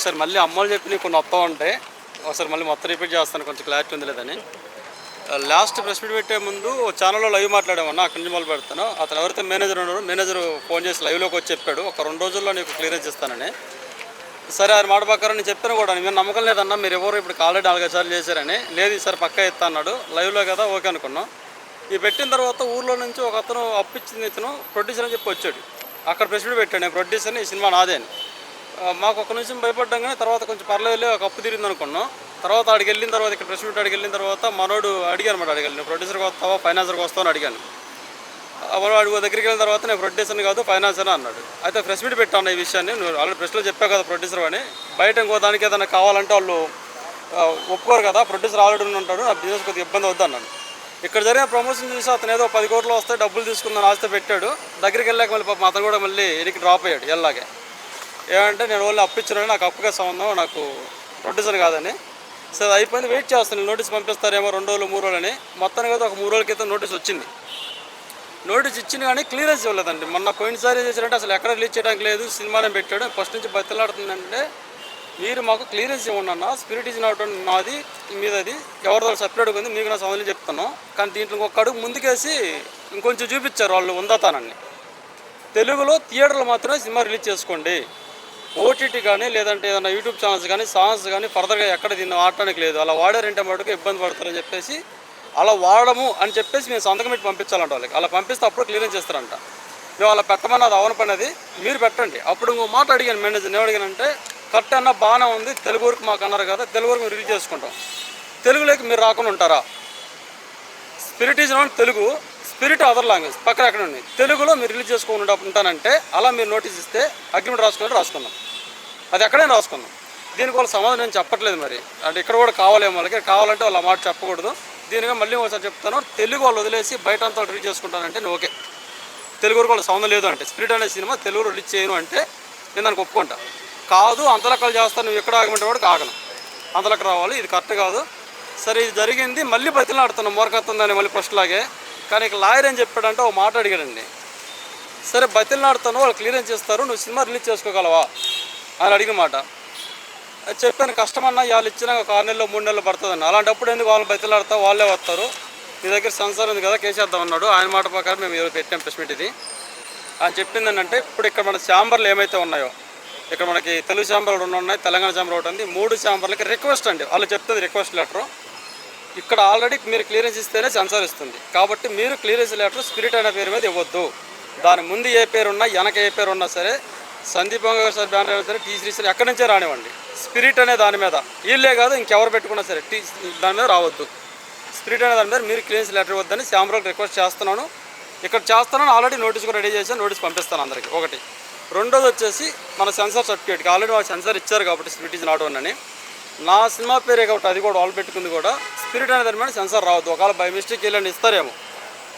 ఒకసారి మళ్ళీ అమ్మలు చెప్పి కొన్ని వస్తూ ఉంటాయి, ఒకసారి మళ్ళీ మొత్తం రిపీట్ చేస్తాను, కొంచెం క్లారిటీ ఉంది లేదని. లాస్ట్ ప్రెస్ మీట్ పెట్టే ముందు ఛానల్లో లైవ్ మాట్లాడామన్నా, అక్కడి నుంచి మొదలు పెడతాను. అతను ఎవరైతే మేనేజర్ ఉన్నారో మేనేజర్ ఫోన్ చేసి లైవ్లోకి వచ్చి చెప్పాడు, ఒక 2 రోజుల్లో నీకు క్లియరెన్స్ ఇస్తానని. సరే ఆయన మాట ప్రకారం నేను చెప్పాను కూడా, మీరు నమ్మకం లేదన్నా, మీరు ఎవరు ఇప్పుడు ఆల్రెడీ 4-5 సార్లు చేశారని. లేదు ఈసారి పక్కా ఇస్తా అన్నాడు. లైవ్లో కదా ఓకే అనుకున్నాం. ఇవి పెట్టిన తర్వాత ఊర్లో నుంచి ఒక అతను అప్పిచ్చింది, ఇతను ప్రొడ్యూసర్ అని చెప్పి వచ్చాడు. అక్కడ ప్రెస్ మీట్ పెట్టాడు, నేను ప్రొడ్యూసర్ని, ఈ సినిమా నాదే అని. మాకు ఒక నిమిషం భయపడ్డాం, కానీ తర్వాత కొంచెం పర్లేదు, ఒక అప్పు తిరిగింది అనుకున్నాం. తర్వాత అడిగి వెళ్ళిన తర్వాత, ఇక్కడ ప్రెస్ మీట్ అడిగి వెళ్ళిన తర్వాత మనోడు అడిగాను అనమాట, అడిగాను నేను ప్రొడ్యూసర్కి వస్తావా ఫైనాన్సర్కి వస్తావు అని అడిగాను. వాడు దగ్గరికి వెళ్ళిన తర్వాత నేను ప్రొడ్యూసర్ని కాదు ఫైనాన్సర్ అన్నాడు. అయితే ప్రెస్ మీట్ పెట్టాను ఈ విషయాన్ని, నువ్వు ఆల్రెడీ ప్రెస్లో చెప్పావు కదా ప్రొడ్యూసర్ అని. బయట ఇంకో దానికి ఏదైనా కావాలంటే వాళ్ళు ఒప్పుకోరు కదా, ప్రొడ్యూసర్ ఆల్రెడీ ఉంటాడు, ఆ బిజినెస్ కొద్దిగా ఇబ్బంది అవుద్ది అన్నాను. ఇక్కడ జరిగిన ప్రమోషన్ చూసి అతను ఏదో 10 కోట్లు వస్తాయి డబ్బులు తీసుకుందని ఆస్తి పెట్టాడు. దగ్గరికి వెళ్ళాక మళ్ళీ పాపం అతను కూడా మళ్ళీ ఎనికి డ్రాప్ అయ్యాడు. ఎలాగే ఏమంటే నేను ఓన్లీ అప్పిచ్చాను, నాకు అప్పుగా సంబంధం, నాకు ప్రొడ్యూసర్ కాదని. సరే అయిపోయింది, వెయిట్ చేస్తాను, నోటీస్ పంపిస్తారేమో 2 రోజులు 3 రోజులని. మొత్తానికి అయితే ఒక 3 రోజుల క్రితం నోటీస్ వచ్చింది. నోటీస్ ఇచ్చింది కానీ క్లియరెన్స్ ఇవ్వలేదండి. మొన్న పోయినసారి ఏం చేశారంటే అసలు ఎక్కడ రిలీజ్ చేయడానికి లేదు, సినిమానే పెట్టాడు. ఫస్ట్ నుంచి బతిలాడుతుందంటే, మీరు మాకు క్లియరెన్స్ ఇవ్వండి అన్న, స్పిరిట్ ఇస్ నాట్ నాది మీదది, ఎవరిదో సపరేట్గా ఉంది, మీకు నా సంబంధం చెప్తున్నాం. కానీ దీంట్లో ఇంకొక అడుగు ముందుకేసి ఇంకొంచెం చూపించారు వాళ్ళు ఉందాతానని. తెలుగులో థియేటర్లు మాత్రమే సినిమా రిలీజ్ చేసుకోండి, ఓటీటీ కానీ లేదంటే ఏదైనా యూట్యూబ్ ఛానల్స్ కానీ సాంగ్స్ కానీ ఫర్దర్గా ఎక్కడ దీన్ని వాడటానికి లేదు, అలా వాడారంటే మటుకు ఇబ్బంది పడతారని చెప్పేసి అలా వాడము అని చెప్పేసి మేము సంతకం పెట్టి పంపించాలంట వాళ్ళకి. అలా పంపిస్తే అప్పుడు క్లియరెన్స్ చేస్తారంట. మేము అలా పెట్టమని అది అవన పని, మీరు పెట్టండి. అప్పుడు ఇంకో మాట అడిగాను మేనేజర్, నేను అడిగానంటే కరెక్ట్ అన్న బాగానే ఉంది, తెలుగు వరకు మాకు అన్నారు కదా, తెలుగు వరకు మేము రిలీజ్ చేసుకుంటాం, తెలుగులోకి మీరు రాకుండా ఉంటారా? Spirit is not Telugu, spirit other language పక్కన ఎక్కడ ఉంది, తెలుగులో మీరు రిలీజ్ చేసుకుని ఉంటానంటే అలా మీరు నోటీస్ ఇస్తే అగ్రిమెంట్ రాసుకుందాం, అది ఎక్కడైనా రాసుకుందాం. దీనికి వాళ్ళ సమాధానం నేను చెప్పట్లేదు. మరి అంటే ఇక్కడ కూడా కావాలేమో వాళ్ళకి, కావాలంటే వాళ్ళ మాట చెప్పకూడదు. దీనిగా మళ్ళీ ఒకసారి చెప్తాను, తెలుగు వాళ్ళు వదిలేసి బయట అంతా రిలీజ్ చేసుకుంటానంటే నేను ఓకే, తెలుగు వరకు వాళ్ళ సంబంధం లేదు అంటే, స్పిరిట్ అనే సినిమా తెలుగులో రిలీజ్ చేయను అంటే నేను దానికి ఒప్పుకుంటా. కాదు అంతలక్కలు చేస్తాను, నువ్వు ఎక్కడ ఆగమంటే వాడు కాగను, అంతలక్క రావాలి, ఇది కరెక్ట్ కాదు. సరే ఇది జరిగింది, మళ్ళీ బతిలాడుతున్నాం మూర్ఖత్తుందని మళ్ళీ ఫస్ట్లాగే. కానీ ఇక లాయర్ ఏం చెప్పాడంటే ఒక మాట అడిగాడండి, సరే బతిలాడుతాను, వాళ్ళు క్లియరెన్స్ చేస్తారు, నువ్వు సినిమా రిలీజ్ చేసుకోగలవా అని అడిగిన మాట. చెప్పాను, కష్టమన్నా వాళ్ళు ఇచ్చినా ఒక 6 నెలలు 3 నెలలు పడుతుందని. అలాంటప్పుడు ఎందుకు వాళ్ళు బతిలాడతా, వాళ్ళే వస్తారు, మీ దగ్గర సెన్సార్ ఉంది కదా కేసేద్దాం అన్నాడు. ఆయన మాట ప్రకారం మేము పెట్టాం ప్రెస్ మీట్. ఇది ఆయన చెప్పింది ఏంటంటే, ఇప్పుడు ఇక్కడ మన ఛాంబర్లు ఏమైతే ఉన్నాయో, ఇక్కడ మనకి తెలుగు ఛాంబర్ 2 ఉన్నాయి, తెలంగాణ ఛాంబర్ ఒకటి ఉంది, 3 ఛాంబర్లకి రిక్వెస్ట్ అండి, వాళ్ళు చెప్తుంది రిక్వెస్ట్ లెటరు. ఇక్కడ ఆల్రెడీ మీరు క్లియరెన్స్ ఇస్తేనే సెన్సార్ ఇస్తుంది, కాబట్టి మీరు క్లియరెన్స్ లెటర్ స్పిరిట్ అనే పేరు మీద ఇవ్వద్దు. దాని ముందు ఏ పేరు ఉన్నా వెనక ఏ పేరు ఉన్నా సరే, సందీప్ గారు సార్ బ్యానర్ సరే, టీ శ్రీశ్రీ ఎక్కడి నుంచే రానివ్వండి, స్పిరిట్ అనే దాని మీద వీళ్ళే కాదు ఇంకెవరు పెట్టుకున్నా సరే దాని మీద రావద్దు. స్పిరిట్ అనే దాని మీద మీరు క్లియరెన్స్ లెటర్ ఇవ్వద్దని ఛాంబర్కి రిక్వెస్ట్ చేస్తున్నాను. ఇక్కడ చేస్తున్నాను, ఆల్రెడీ నోటీస్ కూడా రెడీ చేశాను, నోటీస్ పంపిస్తాను అందరికీ. ఒకటి. రెండోది వచ్చేసి మన సెన్సార్ సర్టిఫికేట్కి ఆల్రెడీ వాళ్ళు సెన్సార్ ఇచ్చారు కాబట్టి స్పిరిట్ ఇస్ నాట్ వన్ అని, నా సినిమా పేరే కాబట్టి అది కూడా వాళ్ళు పెట్టుకుంది కూడా, స్పిరిట్ అనే దాని మీద సెన్సార్ రావద్దు. ఒకవేళ బై మిస్టేక్ వీళ్ళని ఇస్తారేమో,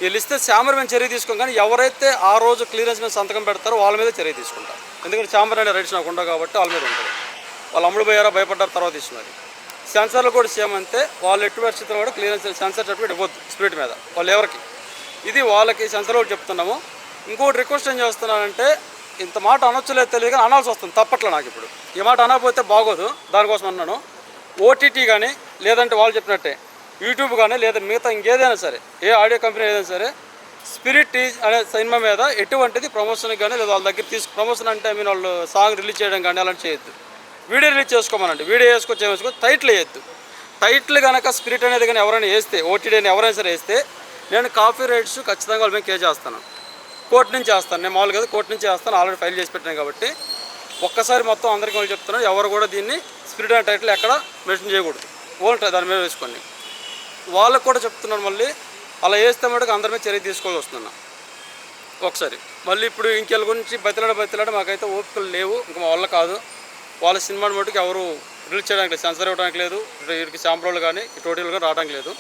వీళ్ళు ఇస్తే ఛాంబర్ మీద చర్య తీసుకోం, కానీ ఎవరైతే ఆ రోజు క్లియరెన్స్ మీద సంతకం పెడతారో వాళ్ళ మీద చర్య తీసుకుంటారు. ఎందుకంటే ఛాంబర్ అనే రైట్స్ నాకు ఉండవు కాబట్టి వాళ్ళ మీద ఉంటుంది. వాళ్ళు అమ్ముడు పోయారా భయపడ్డారు తర్వాత ఇస్తున్నారు. సెన్సార్లు కూడా సేమ్ అంతే, వాళ్ళు ఎట్టి పరిస్థితుల్లో కూడా క్లియరెన్స్ సెన్సార్ సర్టిఫికేట్ ఇవ్వద్దు స్పిరిట్ మీద, వాళ్ళు ఎవరికి. ఇది వాళ్ళకి సెన్సార్ కూడా చెప్తున్నాము. ఇంకోటి రిక్వెస్ట్ ఏం చేస్తున్నానంటే, ఇంత మాట అనొచ్చలేదు తెలియదు కానీ అనాల్సి వస్తుంది, తప్పట్లే నాకు. ఇప్పుడు ఈ మాట అనకపోతే బాగోదు, దానికోసం అన్నాను. ఓటీటీ కానీ లేదంటే వాళ్ళు చెప్పినట్టే యూట్యూబ్ కానీ లేదా మిగతా ఇంకేదైనా సరే, ఏ ఆడియో కంపెనీ ఏదైనా సరే, స్పిరిట్ అనే సినిమా మీద ఎటువంటిది ప్రమోషన్కి కానీ లేదా వాళ్ళ దగ్గర ప్రమోషన్ అంటే వాళ్ళు సాంగ్ రిలీజ్ చేయడం కానీ అలాంటి చేయొద్దు. వీడియో రిలీజ్ చేసుకోమనండి, వీడియో వేసుకో టైటిల్ వేయద్దు. టైటిల్ కనుక స్పిరిట్ అనేది కానీ ఎవరైనా వేస్తే, ఓటీటీ అని ఎవరైనా సరే వేస్తే, నేను కాపీ రైట్స్ ఖచ్చితంగా వాళ్ళ మీద కేసు చేస్తాను, కోర్టు నుంచి చేస్తాను. నేను మామూలుగా కోర్టు నుంచి చేస్తాను, ఆల్రెడీ ఫైల్ చేసి పెట్టాను కాబట్టి ఒక్కసారి మొత్తం అందరికీ వాళ్ళు చెప్తున్నాను, ఎవరు కూడా దీన్ని స్పిరిట్ అనే టైటిల్ ఎక్కడ మెన్షన్ చేయకూడదు, ఓన్లీ దాని మీద వేసుకోండి. వాళ్ళకు కూడా చెప్తున్నాను, మళ్ళీ అలా వేస్తే మటుకు అందరి మీద చర్య తీసుకోవాల్సి వస్తున్నా ఒకసారి. మళ్ళీ ఇప్పుడు ఇంకెళ్ళ గురించి బతిలాడ మాకైతే ఓపికలు లేవు, ఇంకా మా వల్ల కాదు. వాళ్ళ సినిమాని మటుకు ఎవరు రిలీజ్ చేయడానికి లేదు, సెన్సర్ ఇవ్వడానికి లేదు, వీరికి శాంపుల్ కానీ టోటల్ కానీ రావడానికి లేదు.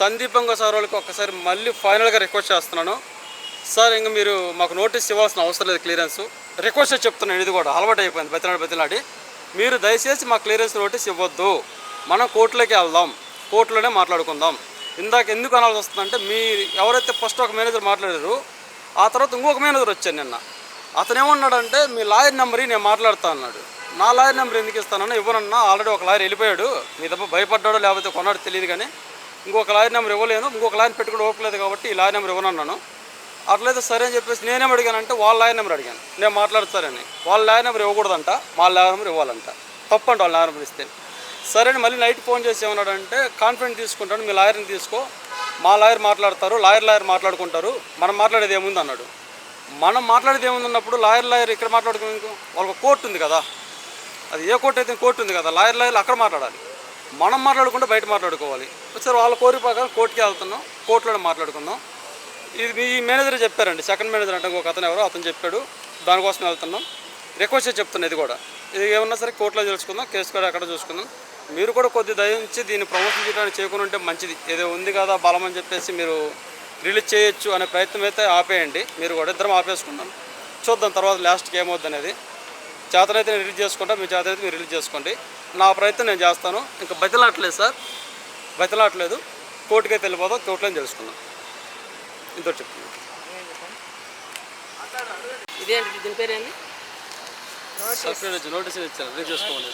సందీపంగా సార్ వాళ్ళకి ఒక్కసారి మళ్ళీ ఫైనల్గా రిక్వెస్ట్ చేస్తున్నాను, సార్ ఇంకా మీరు మాకు నోటీస్ ఇవ్వాల్సిన అవసరం లేదు, క్లియరెన్స్ రిక్వెస్ట్ చెప్తున్నాను. ఇది కూడా అలవాటు అయిపోయింది బతిలాడి. మీరు దయచేసి మా క్లియరెన్స్ నోటీస్ ఇవ్వద్దు, మనం కోర్టులోకి వెళ్దాం, కోర్టులోనే మాట్లాడుకుందాం. ఇందాక ఎందుకు అనాల్సి వస్తుందంటే, మీరు ఎవరైతే ఫస్ట్ ఒక మేనేజర్ మాట్లాడారు, ఆ తర్వాత ఇంకొక మేనేజర్ వచ్చాను నిన్న. అతను ఏమన్నాడంటే, మీ లాయర్ నెంబర్ నేను మాట్లాడుతా అన్నాడు. నా లాయర్ నెంబర్ ఎందుకు ఇస్తానన్నా? ఇవ్వనన్నా, ఆల్రెడీ ఒక లాయర్ వెళ్ళిపోయాడు. మీ తప్ప భయపడ్డాడో లేకపోతే కొన్నాడో తెలియదు, కానీ ఇంకొక లాయర్ నెంబర్ ఇవ్వలేను, ఇంకొక లాయర్ పెట్టుకుని ఓపలేదు కాబట్టి ఈ లాయర్ నెంబర్ ఇవ్వనన్నాను. అట్లయితే సరే అని చెప్పేసి నేనేం అడిగానంటే వాళ్ళ లాయర్ నెంబర్ అడిగాను, నేను మాట్లాడతారని. వాళ్ళ లాయర్ నెంబర్ ఇవ్వకూడదంట, మా లాయర్ నెంబర్ ఇవ్వాలంట. తప్పంట వాళ్ళ లాయర్ నెంబర్ ఇస్తే. సరే అని మళ్ళీ నైట్ ఫోన్ చేసి ఏమన్నాడంటే, కాన్ఫిడెంట్ తీసుకుంటాను, మీ లాయర్ని తీసుకో, మా లాయర్ మాట్లాడతారు, లాయర్ మాట్లాడుకుంటారు, మనం మాట్లాడేది ఏముంది అన్నాడు. మనం మాట్లాడేది ఏముంది అన్నప్పుడు లాయర్ ఇక్కడ మాట్లాడుకునేందుకు? వాళ్ళకు కోర్టు ఉంది కదా, అది ఏ కోర్టు అయితే కోర్టు ఉంది కదా, లాయర్ అక్కడ మాట్లాడాలి. మనం మాట్లాడుకుంటే బయట మాట్లాడుకోవాలి. సరే వాళ్ళ కోరిక ప్రకారం కోర్టుకి వెళ్తున్నాం, కోర్టులోనే మాట్లాడుకుందాం. ఇది మీ మేనేజర్ చెప్పారండి, సెకండ్ మేనేజర్ అంటే ఒక అతను ఎవరో అతను చెప్పాడు, దానికోసం వెళ్తున్నాం. రిక్వెస్ట్ చేసి చెప్తున్నా, ఇది ఏమన్నా సరే కోర్టులో తెలుసుకుందాం, కేసు కూడా అక్కడ చూసుకుందాం. మీరు కూడా కొద్ది దయించి దీన్ని ప్రమోషన్ చేయడానికి చేయకుండా ఉంటే మంచిది. ఏదో ఉంది కదా బలం అని చెప్పేసి మీరు రిలీజ్ చేయొచ్చు అనే ప్రయత్నం అయితే ఆపేయండి. మీరు కూడా ఇద్దరం ఆపేసుకుందాం, చూద్దాం తర్వాత లాస్ట్కి ఏమవుద్ది అనేది. చేతనైతే నేను రిలీజ్ చేసుకుంటా, మీ చేతనైతే మీరు రిలీజ్ చేసుకోండి. నా ప్రయత్నం నేను చేస్తాను. ఇంకా బతిలాట్లేదు సార్, బతిలాట్లేదు. కోర్టుకైతే వెళ్ళిపోదాం, కోర్టులో తెలుసుకుందాం. ఇంతో చెప్తున్నాను. ఇదేంటి దీని పేరేంటి? నోటీస్ ఇచ్చాను, రిలీజ్ చేసుకోమని.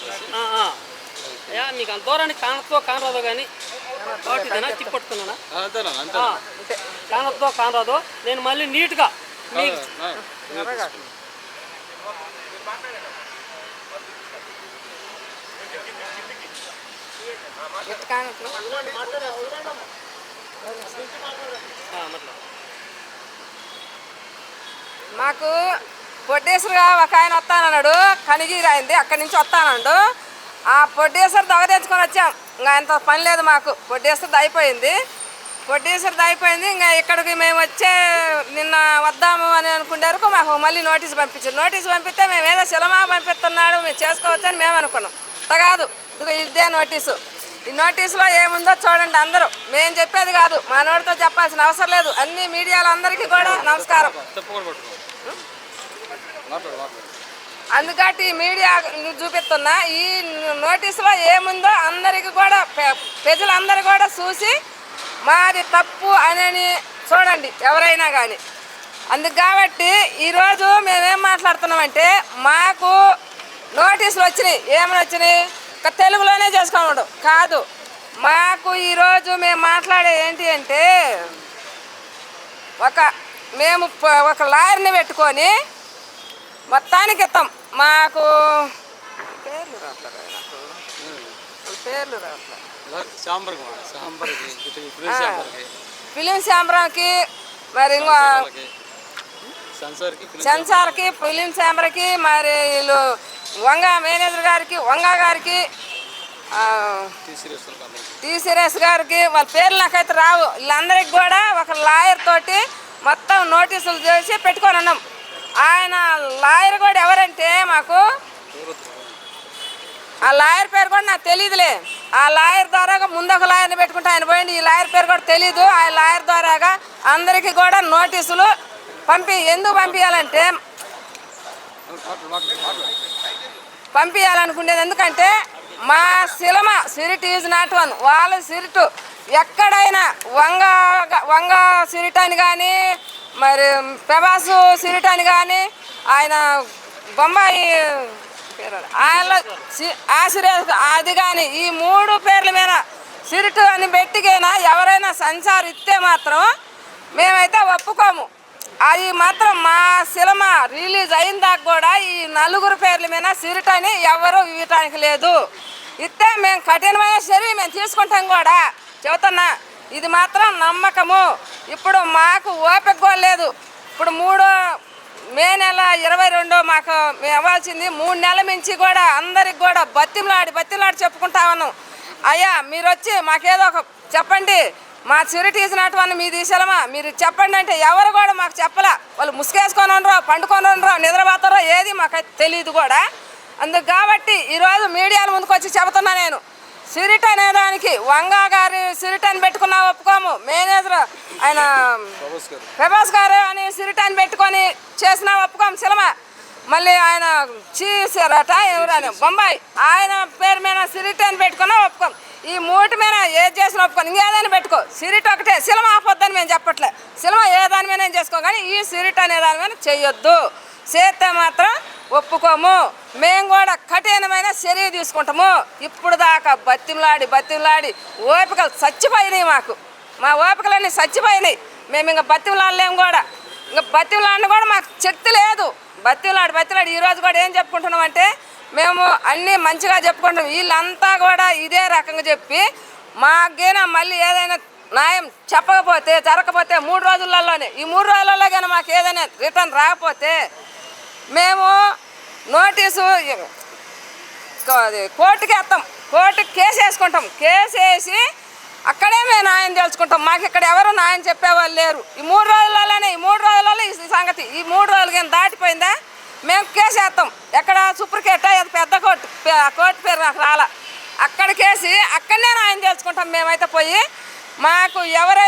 మీకు అంత దూరానికి కానతో కానరాదో కానీ వాటిదేనా తిప్పట్టుకున్నానా? కానతో కానరాదో నేను మళ్ళీ నీట్గా మీకు మాకు పొడ్డేసరుగా ఒక ఆయన వస్తానన్నాడు, కనిగిరైంది, అక్కడి నుంచి వస్తానండు. ఆ పొడ్డేసరు దొగ తెచ్చుకొని వచ్చాం. ఇంకా అంత పని లేదు మాకు, పొడ్డేసరిది అయిపోయింది. ఇంకా ఇక్కడికి మేము వచ్చే నిన్న వద్దాము అని అనుకునేందుకు మాకు మళ్ళీ నోటీస్ పంపించారు. నోటీస్ పంపిస్తే మేము ఏదో సినిమా పంపిస్తున్నాడు, మేము చేసుకోవచ్చని మేము అనుకున్నాం. అంత కాదు, ఇదే నోటీసు. ఈ నోటీసులో ఏముందో చూడండి అందరూ. మేము చెప్పేది కాదు, మా నోటితో చెప్పాల్సిన అవసరం లేదు. అన్ని మీడియాలో అందరికీ కూడా నమస్కారం. అందుకటి మీడియా చూపిస్తున్నా, ఈ నోటీసులో ఏముందో అందరికీ కూడా ప్రజలందరూ కూడా చూసి మాది తప్పు అని చూడండి ఎవరైనా కానీ. అందుకు కాబట్టి ఈరోజు మేమేం మాట్లాడుతున్నామంటే, మాకు నోటీసులు వచ్చినాయి. ఏమని వచ్చినాయి? తెలుగులోనే చేసుకోవడం కాదు. మాకు ఈరోజు మేము మాట్లాడే ఏంటి అంటే, మేము ఒక లాయర్ని పెట్టుకొని మొత్తానికి ఇస్తాం. మాకు పేర్లు రావట్లేదు. ఫిలిం ఛాంబర్కి, మరి ఇంకో సెన్సార్కి, ఫిలిం ఛాంబర్కి, మరి వీళ్ళు మేనేజర్ గారికి, గారికి, టీ సిరీస్ గారికి, వాళ్ళ పేర్లు నాకైతే రావు. వీళ్ళందరికీ కూడా ఒక లాయర్ తోటి మొత్తం నోటీసులు చేసి పెట్టుకొని ఉన్నాం. ఆయన లాయర్ కూడా ఎవరంటే మాకు ఆ లాయర్ పేరు కూడా నాకు తెలియదులే. ఆ లాయర్ ద్వారాగా ముందు ఒక లాయర్ని పెట్టుకుంటే ఆయన పోయింది. ఈ లాయర్ పేరు కూడా తెలీదు. ఆ లాయర్ ద్వారాగా అందరికీ కూడా నోటీసులు ఎందుకు పంపించాలనుకునేది ఎందుకంటే మా సినిమా సిరిట్ ఈజ్ నాట్ వన్. వాళ్ళ సిరిట్ ఎక్కడైనా వంగ సిరిట్ అని కానీ, మరి ప్రభాసు సిరిట్ అని కానీ, ఆయన బొంబాయి ఆయన ఆశీర్వాద అది కానీ, ఈ 3 పేర్ల మీద సిరిట్ అని పెట్టికైనా ఎవరైనా సెన్సార్ ఇస్తే మాత్రం మేమైతే ఒప్పుకోము. అది మాత్రం మా సినిమా రిలీజ్ అయిన దాకా కూడా ఈ 4 పేర్ల మీద సిరిట్ అని ఎవరు ఇవ్వటానికి లేదు. ఇస్తే మేము కఠినమైన చర్య మేము తీసుకుంటాం కూడా చెబుతున్నా. ఇది మాత్రం నమ్మకము. ఇప్పుడు మాకు ఓపిక కూడా లేదు. ఇప్పుడు మే నెల 22 మాకు మేము ఇవ్వాల్సింది 3 నెలల నుంచి కూడా అందరికి కూడా బతిమలాడి చెప్పుకుంటా ఉన్నాం. అయ్యా మీరు వచ్చి మాకేదో ఒక చెప్పండి, మా సిరిట్ ఈజ్ నాట్ వన్ మీది సెలమా మీరు చెప్పండి అంటే ఎవరు కూడా మాకు చెప్పలా. వాళ్ళు ముసుగేసుకొని ఉండరో, పండుకొని ఉండరో, నిద్రపోతారో ఏది మాకైతే తెలియదు కూడా. అందుకు కాబట్టి ఈరోజు మీడియాల ముందుకు వచ్చి చెబుతున్నా నేను, సిరిట్ అనేదానికి గారి సిరిట్ అని పెట్టుకున్నా ఒప్పుకోము. మేనేజర్ ఆయన ప్రభాస్ గారు అని సిరిట్ అని పెట్టుకొని చేసినా ఒప్పుకోము సినిమా. మళ్ళీ ఆయన చీసారట ఎవరైనా బొంబాయి, ఆయన పేరు మీద సిరిట్ అని పెట్టుకున్నా ఒప్పుకోం. ఈ 3 మీద ఏది చేసినా ఒప్పుకోను. ఇంకేదైనా పెట్టుకో, సిరిట్ ఒకటే. సినిమా ఆపొద్దని మేము చెప్పట్లే, సినిమా ఏ దాని మీద చేసుకో, కానీ ఈ సిరిట్ అనే దాని మీద చెయ్యొద్దు. చేస్తే మాత్రం ఒప్పుకోము. మేము కూడా కఠినమైన చర్య తీసుకుంటాము. ఇప్పుడు దాకా బతిమలాడి ఓపికలు చచ్చిపోయినాయి మాకు. మా ఓపికలన్నీ చచ్చిపోయినాయి. మేము ఇంకా బతిమలాడలేము కూడా. ఇంకా బతిమలాడిన కూడా మాకు శక్తి లేదు. బతిమలాడి ఈరోజు కూడా ఏం చెప్పుకుంటున్నామంటే మేము అన్నీ మంచిగా చెప్పుకుంటాం. వీళ్ళంతా కూడా ఇదే రకంగా చెప్పి మాకేనా మళ్ళీ ఏదైనా న్యాయం చెప్పకపోతే జరగకపోతే 3 రోజులలోనే ఈ 3 రోజులలో కానీ మాకు ఏదైనా రిటర్న్ రాకపోతే మేము నోటీసు కోర్టుకి వేస్తాం. కోర్టుకి కేసు వేసుకుంటాం. కేసు వేసి అక్కడే మేము న్యాయం తెలుసుకుంటాం. మాకు ఇక్కడ ఎవరు న్యాయం చెప్పేవాళ్ళు లేరు. ఈ 3 రోజులలోనే ఈ సంగతి ఈ 3 రోజులు కానీ దాటిపోయిందా మేము కేసు వేస్తాం. ఎక్కడ సుప్రీంకోర్టు అది పెద్ద కోర్టు పేరు నాకు రాలా. అక్కడికేసి అక్కడనే న్యాయం తెలుసుకుంటాం మేమైతే పోయి. మాకు ఎవరు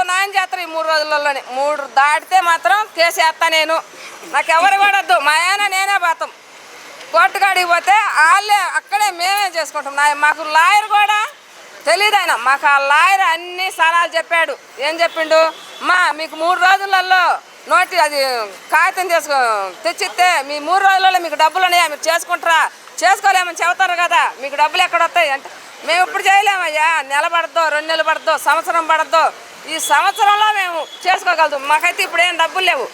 న్యాయం చేస్తారు ఈ 3 రోజులలోనే. 3 దాటితే మాత్రం కేసు వేస్తా నేను. నాకు ఎవరు కూడా వద్దు. మా ఆయన నేనే పోతాం. కోర్టు కాడికి పోతే వాళ్ళే అక్కడే మేమే చేసుకుంటాం. మాకు లాయర్ కూడా తెలియదు. ఆయన మాకు ఆ లాయర్ అన్ని సలహాలు చెప్పాడు. ఏం చెప్పిండు, మీకు 3 రోజులలో అది కాగితం తెచ్చిస్తే మీ 3 రోజులలో మీకు డబ్బులు ఉన్నాయా, మీరు చేసుకుంటారా, చేసుకోలేమని చెబుతారు కదా, మీకు డబ్బులు ఎక్కడ వస్తాయి అంటే మేము ఇప్పుడు చేయలేమయ్యా. నెల పడద్దో 2 నెలలు పడద్దో సంవత్సరం పడద్దో ఈ సంవత్సరంలో మేము చేసుకోగలుగుతాం. మాకైతే ఇప్పుడు ఏం డబ్బులు లేవు.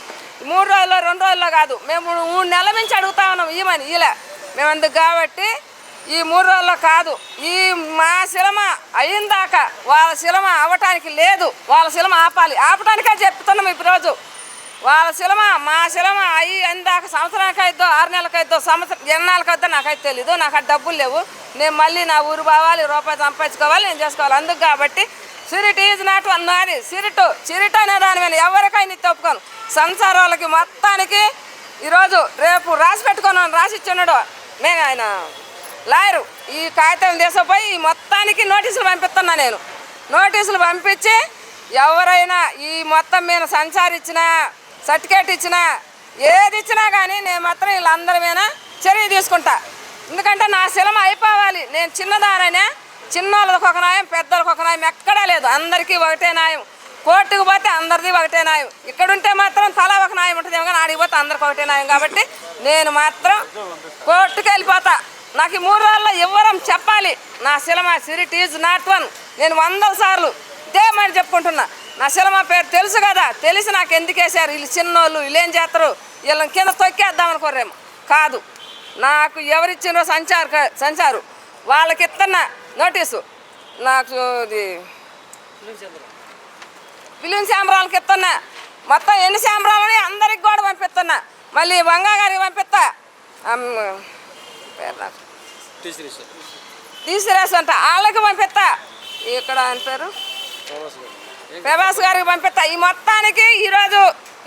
3 రోజుల్లో 2 రోజుల్లో కాదు, మేము 3 నెలల నుంచి అడుగుతా ఉన్నాం ఈమని ఇలా మేము అందుకు. కాబట్టి ఈ 3 రోజుల్లో కాదు, ఈ మా శిలమ అయిందాకా వాళ్ళ శిలమ అవ్వటానికి లేదు. వాళ్ళ శిలమ ఆపటానికే చెప్తున్నాం ఈరోజు. వాళ్ళ శిలమ మా శిలమ అందాక సంవత్సరానికి అయిద్దో 6 నెలలకు అయిద్దో సంవత్సరం ఎన్నాళ్ళకి అయిద్దో నాకైతే తెలీదు. నాకు అది డబ్బులు లేవు. నేను మళ్ళీ నా ఊరు పోవాలి, రూపాయి సంపాదించుకోవాలి, నేను చేసుకోవాలి. అందుకు కాబట్టి సిరిట్ ఈజ్ నాట్ వన్ నాది. చిరిట్ అనే దాని మీద ఎవరికైనా ఒప్పుకోను. సంసార వాళ్ళకి మొత్తానికి ఈరోజు రేపు రాసి పెట్టుకున్నాను. రాసి ఇచ్చున్నాడు ఆయన లాయరు. ఈ కాగితం తీసుకుపోయి ఈ మొత్తానికి నోటీసులు పంపిస్తున్నా నేను. నోటీసులు పంపించి ఎవరైనా ఈ మొత్తం మీద సంచారం ఇచ్చినా సర్టిఫికేట్ ఇచ్చినా ఏది ఇచ్చినా కానీ నేను మాత్రం వీళ్ళందరి మీద చర్య తీసుకుంటా. ఎందుకంటే నా శిలమ అయిపోవాలి. నేను చిన్నదానైనా చిన్నోళ్ళకి ఒక న్యాయం, పెద్దోళ్ళకి ఒక న్యాయం ఎక్కడా లేదు. అందరికీ ఒకటే న్యాయం. కోర్టుకు పోతే అందరిది ఒకటే న్యాయం. ఇక్కడుంటే మాత్రం తలా ఒక న్యాయం ఉంటుంది కానీ ఆడికి పోతే అందరికి ఒకటే న్యాయం. కాబట్టి నేను మాత్రం కోర్టుకు వెళ్ళిపోతా. నాకు ఈ 3 రోజుల్లో ఇవ్వరం చెప్పాలి. నా శిలమ సిరిట్ ఈజ్ నాట్ వన్. నేను 100 సార్లు ఇదే మాట చెప్పుకుంటున్నా. నా శిలమ పేరు తెలుసు కదా, తెలిసి నాకు ఎందుకు వేసారు వీళ్ళు చిన్నోళ్ళు, వీళ్ళు ఏం చేస్తారు, వీళ్ళని కింద తొక్కేద్దామనుకోరేమో కాదు. నాకు ఎవరిచ్చినో సంచారు వాళ్ళకి ఇస్తున్నా నోటీసు. నాకు ఇది ఫిలిం శాంబ్రాలకి ఇస్తున్నా. మొత్తం ఎన్ని శాంబ్రాలని అందరికి కూడా పంపిస్తున్నా. మళ్ళీ వంగా గారికి పంపిస్తా. పేరు నాకు తీసిరేసి అంట వాళ్ళకి పంపిస్తా. ఇక్కడ ఆయన పేరు ప్రభాస్ గారికి పంపిస్తా. ఈ మొత్తానికి ఈరోజు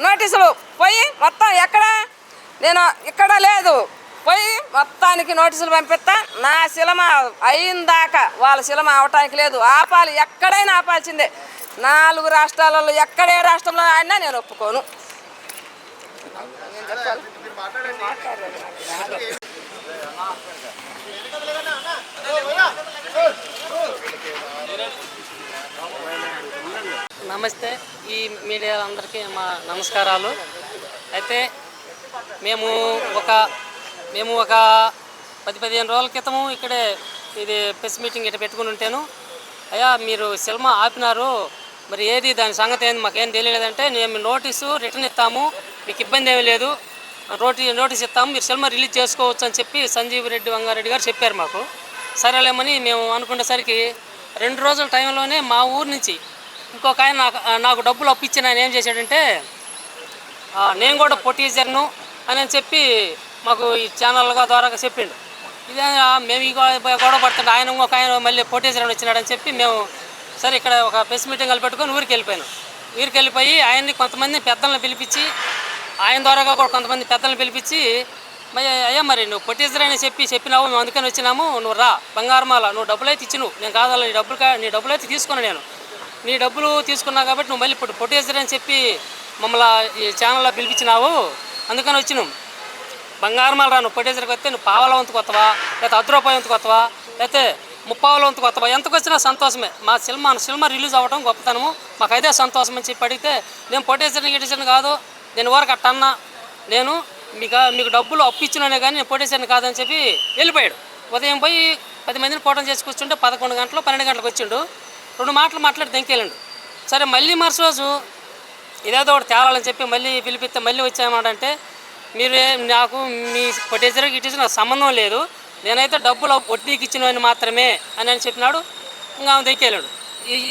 నోటీసులు పోయి మొత్తం నేను ఇక్కడ లేదు పోయి మొత్తానికి నోటీసులు పంపిస్తా. నా శిలమ అయిందాకా వాళ్ళ శిలమ అవటానికి లేదు. ఆపాలి, ఎక్కడైనా ఆపాల్సిందే. 4 రాష్ట్రాలలో ఎక్కడే రాష్ట్రంలో ఆడినా నేను ఒప్పుకోను. నమస్తే, ఈ మీడియా అందరికీ మా నమస్కారాలు. అయితే మేము ఒక 10-15 రోజుల క్రితము ఇక్కడే ఇది ప్రెస్ మీటింగ్ ఇట్లా పెట్టుకుని ఉంటాను. అయ్యా మీరు సినిమా ఆపినారు, మరి ఏది దాని సంగతి ఏంది మాకేం తెలియలేదంటే మేము నోటీసు రిటర్న్ ఇస్తాము, మీకు ఇబ్బంది ఏమీ లేదు, నోటీస్ ఇస్తాము, మీరు సినిమా రిలీజ్ చేసుకోవచ్చు అని చెప్పి సంజీవ్ రెడ్డి వంగారెడ్డి గారు చెప్పారు మాకు. సరేలేమని మేము అనుకునేసరికి 2 రోజుల టైంలోనే మా ఊరు నుంచి ఇంకొక ఆయన నాకు డబ్బులు అప్పించిన ఆయన ఏం చేశాడంటే నేను కూడా పొటీజర్ను అని చెప్పి మాకు ఈ ఛానల్గా ద్వారా చెప్పిండు. ఇదే మేము ఈ గొడవ పడుతుంటే ఆయన ఇంకొక ఆయన మళ్ళీ పొటీజర్ వచ్చినాడని చెప్పి మేము సరే ఇక్కడ ఒక ప్రెస్ మీటింగ్ పెట్టుకొని ఊరికి వెళ్ళిపోయాను. ఊరికి వెళ్ళిపోయి ఆయన్ని కొంతమంది పెద్దలను పిలిపించి ఆయన ద్వారాగా కూడా కొంతమంది పెద్దలను పిలిపించి అయ్యా మరి నువ్వు పొటీజర్ అని చెప్పినావు, మేము అందుకని వచ్చినాము, నువ్వు రా బంగారమాల, నువ్వు డబ్బులు అయితే ఇచ్చి నేను కాదాల నీ డబ్బులు అయితే తీసుకున్నాను, నీ డబ్బులు తీసుకున్నావు కాబట్టి నువ్వు మళ్ళీ పొటీజర్ అని చెప్పి మమ్మల్ని ఈ ఛానల్లో పిలిపించినావు, అందుకని వచ్చినావు. బంగారమాల రా, నువ్వు పొటీజర్కి వస్తే నువ్వు పావల వంతుకు వస్తావా, లేకపోతే 10 రూపాయల వంతుకు వస్తావా, లేకపోతే 30 వంతుకు వస్తావా, ఎంతకు వచ్చినా సంతోషమే. మా సినిమా రిలీజ్ అవ్వడం గొప్పతనము, మాకు అదే సంతోషం అని చెప్పి అడిగితే నేను పొటీజర్ని గిటిజర్ని కాదు, నేను ఊరికి అట్టన్నా, నేను మీకు డబ్బులు అప్పు ఇచ్చినానే కానీ నేను పోటేశాను కాదని చెప్పి వెళ్ళిపోయాడు. ఉదయం పోయి 10 మందిని పోవడం చేసి కూర్చుంటే 11 గంటలు 12 గంటలకు వచ్చిండు. 2 మాటలు మాట్లాడి దెంకెళ్ళండు. సరే మళ్ళీ మరుసటి రోజు ఇదేదో ఒకటి తేవాలని చెప్పి మళ్ళీ పిలిపిస్తే మళ్ళీ వచ్చామంటే మీరు నాకు మీ పొటేజర్ గిటేజర్ నాకు సంబంధం లేదు, నేనైతే డబ్బులు వడ్డీకి ఇచ్చినవని మాత్రమే అని చెప్పినాడు. ఇంకా దెక్కేలాడు.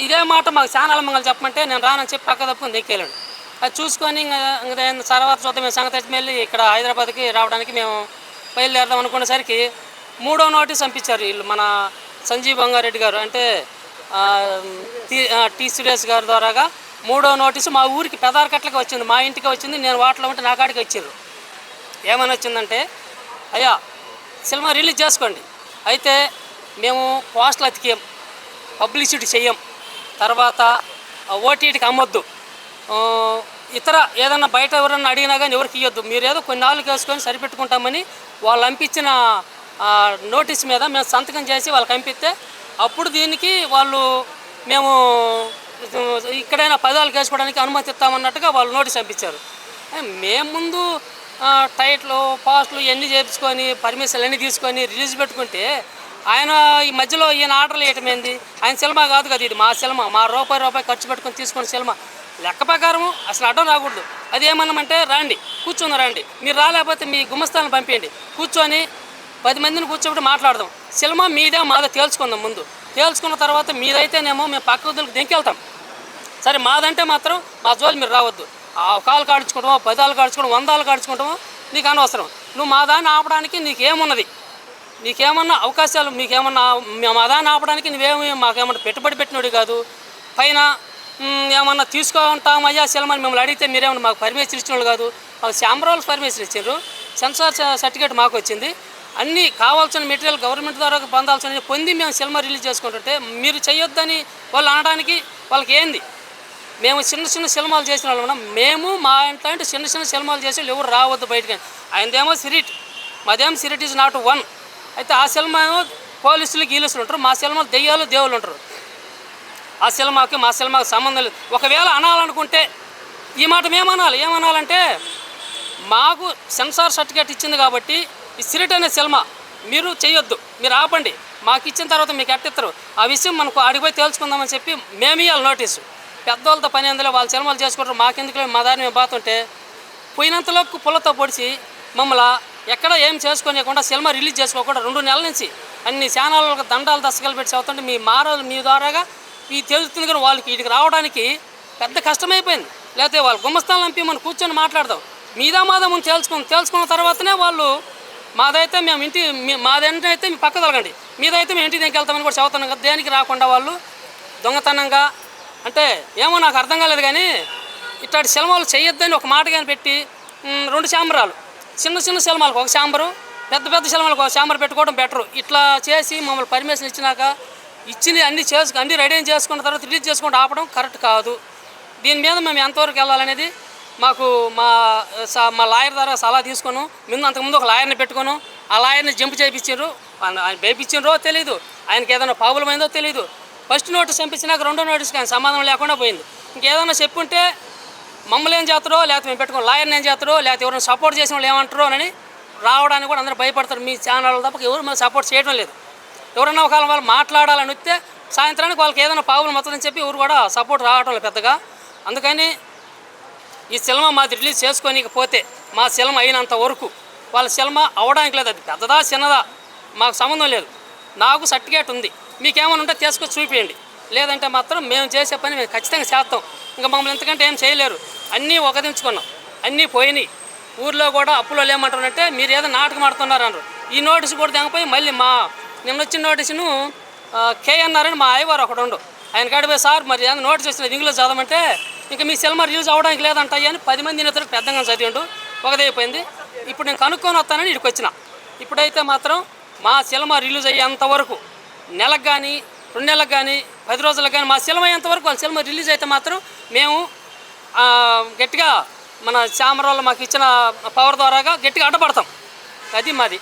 ఇదే మాట మాకు చాలా మంగళ చెప్పమంటే నేను రానని చెప్పి పక్క తప్పుకొని దెక్కేలాడు. అది చూసుకొని ఇంకా తర్వాత చూద్దాం మేము సంగతి మళ్ళీ ఇక్కడ హైదరాబాద్కి రావడానికి మేము బయలుదేరదాం అనుకునేసరికి 3వ నోటీస్ పంపించారు వీళ్ళు, మన సంజీవ్ బంగారెడ్డి గారు అంటే టీ సురేష్ గారి ద్వారాగా 3వ నోటీసు మా ఊరికి పెదారకట్లకి వచ్చింది, మా ఇంటికి వచ్చింది. నేను వాటిలో ఉంటే నా కాడికి వచ్చారు. ఏమని వచ్చిందంటే, అయ్యా సినిమా రిలీజ్ చేసుకోండి, అయితే మేము పోస్టులు అతికేయం, పబ్లిసిటీ చెయ్యం, తర్వాత ఓటీటీకి అమ్మొద్దు, ఇతర ఏదన్నా బయట ఎవరన్నా అడిగినా కానీ ఎవరికి ఇవ్వద్దు, మీరు ఏదో కొన్ని నాలుగు వేసుకొని సరిపెట్టుకుంటామని వాళ్ళు పంపించిన నోటీస్ మీద మేము సంతకం చేసి వాళ్ళకి పంపిస్తే అప్పుడు దీనికి వాళ్ళు మేము ఇక్కడైనా పదాలు వేసుకోవడానికి అనుమతి ఇస్తామన్నట్టుగా వాళ్ళు నోటీస్ పంపించారు. మేము ముందు టైట్లు పోస్టులు ఇవన్నీ చేయించుకొని పర్మిషన్లు అన్నీ తీసుకొని రిలీజ్ పెట్టుకుంటే ఆయన ఈ మధ్యలో ఈయన ఆర్డర్లు వేయటం ఏంది? ఆయన సినిమా కాదు కదా, ఇది మా సినిమా, మా రూపాయి ఖర్చు పెట్టుకొని తీసుకున్న సినిమా. లెక్క ప్రకారము అసలు అడ్డం రాకూడదు. అది ఏమన్నామంటే రండి కూర్చుందా రండి, మీరు రాలేకపోతే మీ గుమస్తాలను పంపించండి, కూర్చొని 10 మందిని కూర్చోబెట్టి మాట్లాడదాం, సినిమా మీదే మాదే తేల్చుకుందాం, ముందు తేల్చుకున్న తర్వాత మీదైతేనేమో మేము పక్క వదులకు దెంకెళ్తాం, సరే మాదంటే మాత్రం మా జోలు మీరు రావద్దు, ఆ కాలు కాడ్చుకుంటామో 10 కాడ్చుకోవడం 100 కాడ్చుకుంటామో నీకు అనవసరం, నువ్వు మా దాన్ని ఆపడానికి నీకేమున్నది, నీకేమన్నా అవకాశాలు మీకేమన్నా మా దాన్ని ఆపడానికి నువ్వేమి మాకేమన్నా పెట్టుబడి పెట్టినోడు కాదు, పైన ఏమన్నా తీసుకుంటామయ్యా సినిమాని మిమ్మల్ని అడిగితే మీరేమన్నా మాకు పర్మిషన్ ఇచ్చినోళ్ళు కాదు, మాకు ఛాంబర్ వాళ్ళు పర్మిషన్ ఇచ్చారు, సెన్సార్ సర్టిఫికేట్ మాకు వచ్చింది, అన్నీ కావాల్సిన మెటీరియల్ గవర్నమెంట్ ద్వారా పొందాల్సిన పొంది మేము సినిమా రిలీజ్ చేసుకుంటుంటే మీరు చేయొద్దని వాళ్ళు అనడానికి వాళ్ళకి ఏంది? మేము చిన్న సినిమాలు చేసిన వాళ్ళు మేము మా ఇంట్లో అంటే చిన్న సినిమాలు చేసి ఎవరు రావద్దు బయటకి. ఆయనదేమో సిరిట్, మాదేమో సిరిట్ ఈజ్ నాట్ వన్. అయితే ఆ సినిమా ఏమో పోలీసులు గీలుసులు ఉంటారు, మా సినిమాలు దెయ్యాలు దేవుళ్ళు ఉంటారు. ఆ సినిమాకి మా సినిమాకి సంబంధం లేదు. ఒకవేళ అనాలనుకుంటే ఈ మాట ఏమనాలంటే మాకు సెన్సార్ సర్టిఫికేట్ ఇచ్చింది కాబట్టి ఈ సిరిట్ అనే సినిమా మీరు చేయొద్దు, మీరు ఆపండి, మాకు ఇచ్చిన తర్వాత మీకు ఎట్టిస్తారు ఆ విషయం మనకు అడిగిపోయి తేల్చుకుందామని చెప్పి మేము ఇవ్వాలి నోటీసు. పెద్దవాళ్ళతో పని అందులో వాళ్ళ సినిమాలు చేసుకుంటారు, మాకెందుకు మా దారి మేము బాతుంటే పోయినంతలోకి పుల్లతో పొడిచి మమ్మల్ని ఎక్కడ ఏం చేసుకోనియకుండా సినిమా రిలీజ్ చేసుకోకుండా 2 నెలల నుంచి అన్ని ఛానళ్ళకు దండాలు దశకలు పెట్టి చదువుతుంటే మీ ద్వారాగా ఈ తెలుస్తుంది కానీ వాళ్ళకి వీటికి రావడానికి పెద్ద కష్టమైపోయింది. లేకపోతే వాళ్ళు గుమ్మస్థానం పంపి మనం కూర్చొని మాట్లాడదాం, మాదా ముందు తెలుసుకున్న తర్వాతనే వాళ్ళు మాదైతే మేము మాదంటే అయితే మీ పక్క తొలగండి, మీదైతే మేము ఇంటికి దగ్గరికి వెళ్తామని కూడా చదువుతున్నాం కదా, దేనికి రాకుండా వాళ్ళు దొంగతనంగా అంటే ఏమో నాకు అర్థం కాలేదు. కానీ ఇట్లాంటి సినిమాలు చేయొద్దని ఒక మాట కానీ పెట్టి 2 ఛాంబరాలు, చిన్న సినిమాలకు ఒక ఛాంబరు, పెద్ద సినిమాలకు ఒక ఛాంబర్ పెట్టుకోవడం బెటరు. ఇట్లా చేసి మమ్మల్ని పర్మిషన్ ఇచ్చినాక అన్నీ రెడీ చేసుకున్న తర్వాత రిలీజ్ చేసుకుంటూ ఆపడం కరెక్ట్ కాదు. దీని మీద మేము ఎంతవరకు వెళ్ళాలనేది మాకు మా లాయర్ ద్వారా సలహా తీసుకున్నాం. అంతకుముందు ఒక లాయర్ని పెట్టుకున్నాం, ఆ లాయర్ని జంప్ చేయించారు, ఆయన వేయించారో తెలియదు, ఆయనకి ఏదైనా ప్రాబ్లమైందో తెలియదు. ఫస్ట్ నోటీస్ పంపించినాక 2వ నోటీస్కి ఆయన సంబంధం లేకుండా పోయింది. ఇంకేదైనా చెప్పుంటే మమ్మల్ని ఏం చేస్తారో, లేకపోతే మేము పెట్టుకుని లాయర్ని ఏం చేస్తారో, లేకపోతే ఎవరైనా సపోర్ట్ చేసిన వాళ్ళు ఏమంటారో అని రావడానికి కూడా అందరూ భయపడతారు. మీ ఛానల్ తప్ప ఎవరు మేము సపోర్ట్ చేయడం లేదు. ఎవరన్నా ఒకవేళ వాళ్ళు మాట్లాడాలని వస్తే సాయంత్రానికి వాళ్ళకి ఏదైనా ప్రాబ్లం అవుతుందని చెప్పి ఎవరు కూడా సపోర్ట్ రావడం లేదు పెద్దగా. అందుకని ఈ సినిమా మాది రిలీజ్ చేసుకోనికపోతే మా సినిమా అయినంత వరకు వాళ్ళ సినిమా అవడానికి లేదు, అది పెద్దదా చిన్నదా మాకు సంబంధం లేదు. నాకు సర్టిఫికేట్ ఉంది, మీకేమైనా ఉంటే తీసుకొచ్చి చూపించండి, లేదంటే మాత్రం మేము చేసే పని మేము ఖచ్చితంగా చేస్తాం. ఇంకా మమ్మల్ని ఎంతకంటే ఏం చేయలేరు. అన్నీ ఒకదించుకున్నాం, అన్నీ పోయినాయి. ఊర్లో కూడా అప్పులో ఏమంటారంటే మీరు ఏదో నాటకం ఆడుతున్నారు అన్నారు. ఈ నోటీసు కూడా తెగపోయి మళ్ళీ నిన్న వచ్చిన నోటీసును కేఎన్ఆర్ అని మా అయ్యవారు ఒకడు ఉండు, ఆయన కాడిపోయి సార్ మరి ఏదో నోటీస్ వచ్చిన ఇంగ్లీష్ చదవమంటే ఇంకా మీ సినిమా రిలీజ్ అవ్వడానికి లేదంటాయి అని 10 మంది ఇతరులకు పెద్దగా చదివిండు, ఒకదైపోయింది. ఇప్పుడు నేను కనుక్కొని వస్తానని ఇక్కడికి వచ్చిన. ఇప్పుడైతే మాత్రం మా సినిమా రిలీజ్ అయ్యేంతవరకు నెలకు కానీ 2 నెలలకు కానీ 10 రోజులకు కానీ మా సినిమా అయ్యేంతవరకు వాళ్ళ సినిమా రిలీజ్ అయితే మాత్రం మేము గట్టిగా మన ఛాంబర్ వాళ్ళు మాకు ఇచ్చిన పవర్ ద్వారాగా గట్టిగా అడ్డపడతాం. అది మాది.